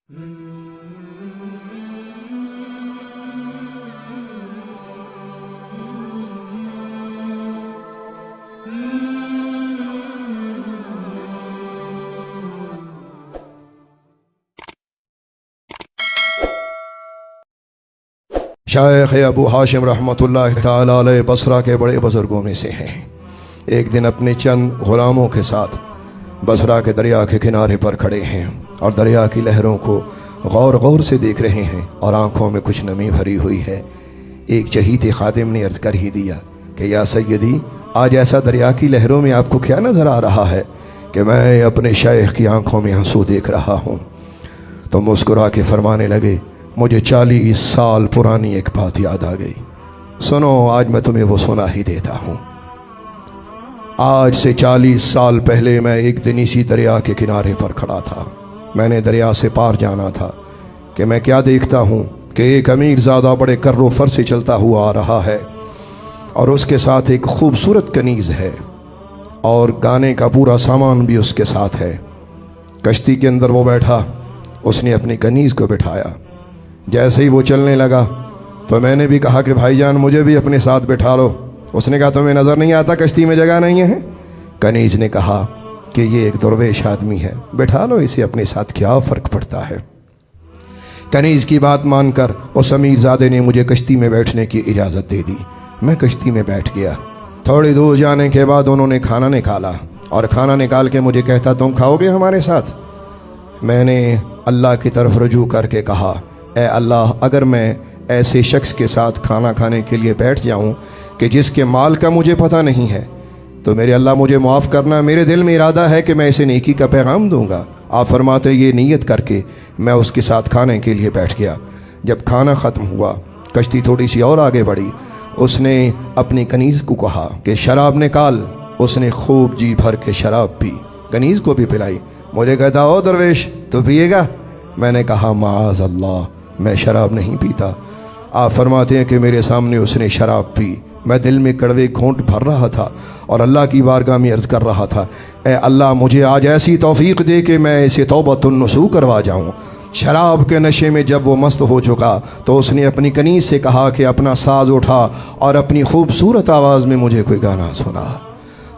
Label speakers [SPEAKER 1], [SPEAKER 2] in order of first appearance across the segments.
[SPEAKER 1] शायख अबू हाशिम रहमतुल्लाह ताला अलैह बसरा के बड़े बुजुर्गों में से हैं। एक दिन अपने चंद गुलामों के साथ बसरा के दरिया के किनारे पर खड़े हैं और दरिया की लहरों को गौर गौर से देख रहे हैं और आंखों में कुछ नमी भरी हुई है। एक चहीते खादिम ने अर्ज कर ही दिया कि या सैयदी, आज ऐसा दरिया की लहरों में आपको क्या नज़र आ रहा है कि मैं अपने शेख की आंखों में आंसू देख रहा हूँ। तो मुस्कुरा के फरमाने लगे, मुझे 40 साल पुरानी एक बात याद आ गई। सुनो, आज मैं तुम्हें वो सुना ही देता हूँ। आज से 40 साल पहले मैं एक दिन इसी दरिया के किनारे पर खड़ा था। मैंने दरिया से पार जाना था कि मैं क्या देखता हूँ कि एक अमीरज़ादा बड़े कर्रो फर से चलता हुआ आ रहा है और उसके साथ एक खूबसूरत कनीज़ है और गाने का पूरा सामान भी उसके साथ है। कश्ती के अंदर वो बैठा, उसने अपनी कनीज़ को बिठाया। जैसे ही वो चलने लगा तो मैंने भी कहा कि भाईजान मुझे भी अपने साथ बिठा लो। उसने कहा तुम्हें नज़र नहीं आता कश्ती में जगह नहीं है? कनीज़ ने कहा कि ये एक दरवेश आदमी है, बिठा लो इसे अपने साथ, क्या फ़र्क पड़ता है। कनीज़ की बात मानकर उस अमीरज़ादे ने मुझे कश्ती में बैठने की इजाज़त दे दी। मैं कश्ती में बैठ गया। थोड़ी दूर जाने के बाद उन्होंने खाना निकाला और खाना निकाल के मुझे कहता, तुम खाओगे हमारे साथ? मैंने अल्लाह की तरफ रुजू करके कहा, ए अल्लाह, अगर मैं ऐसे शख्स के साथ खाना खाने के लिए बैठ जाऊं कि जिसके माल का मुझे पता नहीं है, तो मेरे अल्लाह मुझे माफ़ करना, मेरे दिल में इरादा है कि मैं इसे नेकी का पैगाम दूंगा। आप फरमाते ये नीयत करके मैं उसके साथ खाने के लिए बैठ गया। जब खाना ख़त्म हुआ, कश्ती थोड़ी सी और आगे बढ़ी। उसने अपनी कनीज़ को कहा कि शराब निकाल। उसने खूब जी भर के शराब पी, कनीज़ को भी पिलाई। मुझे कहता, ओ दरवेश, तो पिएगा? मैंने कहा, माज़ अल्लाह, मैं शराब नहीं पीता। आप फरमाते हैं कि मेरे सामने उसने शराब पी। मैं दिल में कड़वे घोंट भर रहा था और अल्लाह की बारगाह में अर्ज़ कर रहा था, ए अल्लाह, मुझे आज ऐसी तौफीक दे कि मैं इसे तौबतुन नसूह करवा जाऊँ। शराब के नशे में जब वो मस्त हो चुका तो उसने अपनी कनीज़ से कहा कि अपना साज उठा और अपनी खूबसूरत आवाज़ में मुझे कोई गाना सुना।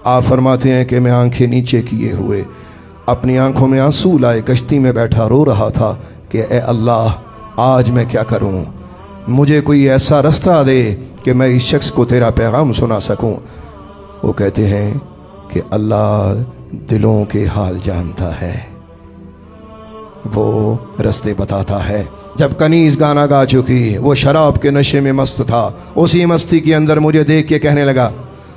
[SPEAKER 1] आप फरमाते हैं कि मैं आंखें नीचे किए हुए अपनी आंखों में आंसू लाए कश्ती में बैठा रो रहा था कि ए अल्लाह, आज मैं क्या करूं, मुझे कोई ऐसा रास्ता दे कि मैं इस शख्स को तेरा पैगाम सुना सकूं। वो कहते हैं कि अल्लाह दिलों के हाल जानता है, वो रास्ते बताता है। जब कनीज़ गाना गा चुकी, वो शराब के नशे में मस्त था। उसी मस्ती के अंदर मुझे देख के कहने लगा,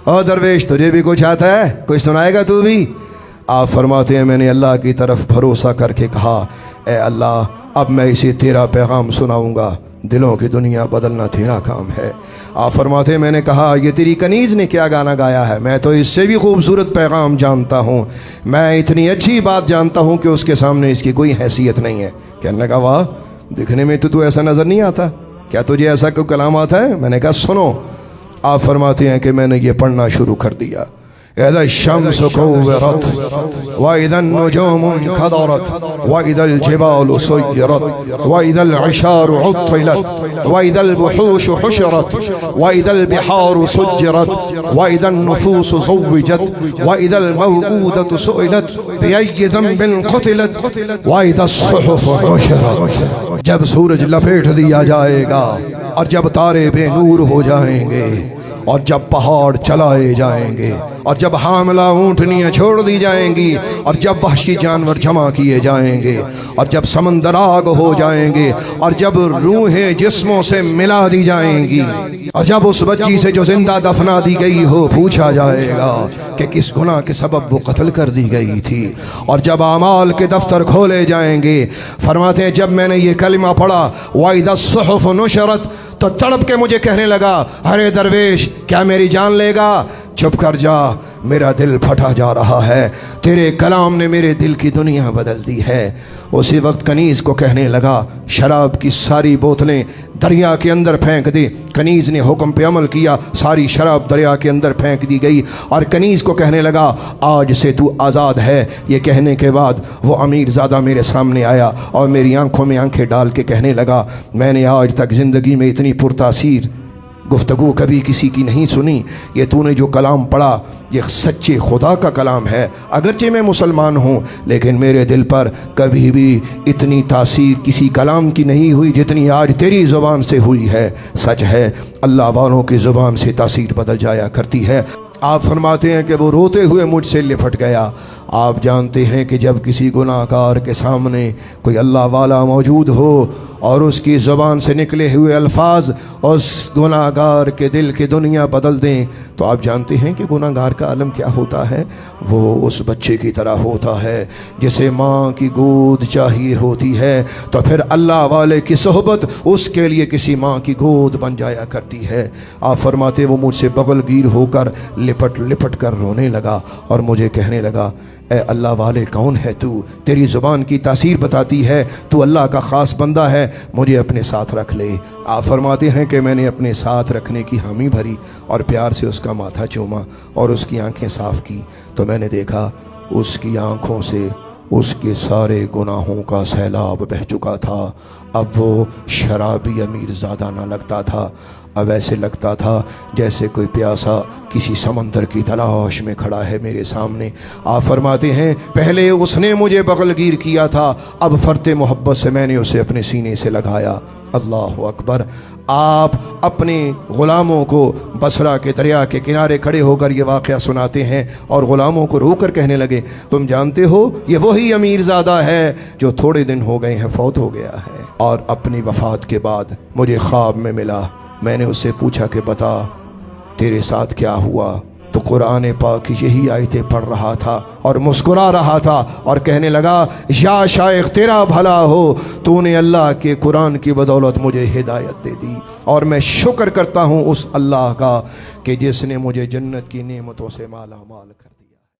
[SPEAKER 1] ओ दरवेश, तुझे भी कुछ आता है? कुछ सुनाएगा तू भी? आप फरमाते हैं मैंने अल्लाह की तरफ भरोसा करके कहा, ए अल्लाह, अब मैं इसे तेरा पैगाम सुनाऊंगा। दिलों की दुनिया बदलना तेरा काम है। आप फरमाते हैं मैंने कहा, ये तेरी कनीज़ ने क्या गाना गाया है? मैं तो इससे भी खूबसूरत पैगाम जानता हूँ, मैं इतनी अच्छी बात जानता हूँ कि उसके सामने इसकी कोई हैसियत नहीं है। कहने लगा, वाह, दिखने में तो तू ऐसा नज़र नहीं आता, क्या तुझे ऐसा कोई कलाम आता है? मैंने कहा, सुनो। आप फरमाते हैं कि मैंने ये पढ़ना शुरू कर दिया। इज़ा शम्सु कुव्विरत व इज़ा नुजूमु इंकदरत व इज़ा जिबालु सुय्यरत व इज़ा इशारु उत्तिलत व इज़ा वुहूशु हुशिरत व इज़ा बिहारु सुज्जिरत व इज़ा नुफूसु ज़ुव्विजत व इज़ा मौऊदतु सुइलत बिअय्यि ज़ंबिन क़ुतिलत व इज़ा सुहुफ़ु नुशिरत। जब सूरज लपेट दिया जाएगा और जब तारे बेनूर हो जाएंगे और जब पहाड़ चलाए जाएंगे और जब हामला ऊँटनियाँ छोड़ दी जाएंगी और जब वहशी जानवर जमा किए जाएंगे और जब समंदर आग हो जाएंगे और जब रूहें जिस्मों से मिला दी जाएंगी और जब उस बच्ची से जो जिंदा दफना दी गई हो पूछा जाएगा कि किस गुनाह के सबब वो कत्ल कर दी गई थी, और जब आमाल के दफ्तर खोले जाएंगे, फरमाते हैं जब मैंने ये कलिमा पढ़ा, वाइदा सुहुफ़ नुशरत, तो तड़प के मुझे कहने लगा, अरे दरवेश, क्या मेरी जान लेगा? चुप कर जा, मेरा दिल फटा जा रहा है, तेरे कलाम ने मेरे दिल की दुनिया बदल दी है। उसी वक्त कनीज़ को कहने लगा शराब की सारी बोतलें दरिया के अंदर फेंक दे। कनीज़ ने हुक्म पे अमल किया, सारी शराब दरिया के अंदर फेंक दी गई और कनीज़ को कहने लगा आज से तू आज़ाद है। ये कहने के बाद वो अमीरज़ादा मेरे सामने आया और मेरी आंखों में आंखें डाल के कहने लगा मैंने आज तक ज़िंदगी में इतनी पुरतासीर गुफ्तगू कभी किसी की नहीं सुनी। ये तूने जो कलाम पढ़ा ये सच्चे खुदा का कलाम है। अगरचे मैं मुसलमान हूँ लेकिन मेरे दिल पर कभी भी इतनी तासीर किसी कलाम की नहीं हुई जितनी आज तेरी ज़ुबान से हुई है। सच है अल्लाह वालों की ज़ुबान से तासीर बदल जाया करती है। आप फरमाते हैं कि वो रोते हुए मुझसे लिपट गया। आप जानते हैं कि जब किसी गुनाहगार के सामने कोई अल्लाह वाला मौजूद हो और उसकी ज़ुबान से निकले हुए अल्फाज उस गुनाहगार के दिल की दुनिया बदल दें तो आप जानते हैं कि गुनाहगार का आलम क्या होता है। वो उस बच्चे की तरह होता है जिसे माँ की गोद चाहिए होती है तो फिर अल्लाह वाले की सोहबत उसके लिए किसी माँ की गोद बन जाया करती है। आप फरमाते वो मुझसे बगलगीर होकर लिपट लिपट कर रोने लगा और मुझे कहने लगा ए अल्लाह वाले कौन है तू, तेरी ज़ुबान की तासीर बताती है तू अल्लाह का ख़ास बंदा है, मुझे अपने साथ रख ले। आप फरमाते हैं कि मैंने अपने साथ रखने की हामी भरी और प्यार से उसका माथा चूमा और उसकी आंखें साफ़ की तो मैंने देखा उसकी आंखों से उसके सारे गुनाहों का सैलाब बह चुका था। अब वो शराबी अमीरज़ादा ना लगता था, अब ऐसे लगता था जैसे कोई प्यासा किसी समंदर की तलाश में खड़ा है मेरे सामने। आप फरमाते हैं पहले उसने मुझे बगलगीर किया था, अब फ़र्ते मोहब्बत से मैंने उसे अपने सीने से लगाया। अल्लाह अकबर। आप अपने ग़ुलामों को बसरा के दरिया के किनारे खड़े होकर ये वाक़या सुनाते हैं और ग़ुलामों को रोकर कहने लगे तुम जानते हो ये वही अमीरज़ादा है जो थोड़े दिन हो गए हैं फौत हो गया है और अपनी वफ़ात के बाद मुझे ख्वाब में मिला। मैंने उससे पूछा कि बता तेरे साथ क्या हुआ, तो कुरान पाक की यही आयतें पढ़ रहा था और मुस्कुरा रहा था और कहने लगा या शायख तेरा भला हो, तूने अल्लाह के कुरान की बदौलत मुझे हिदायत दे दी और मैं शुक्र करता हूँ उस अल्लाह का कि जिसने मुझे जन्नत की नेमतों से माला माल कर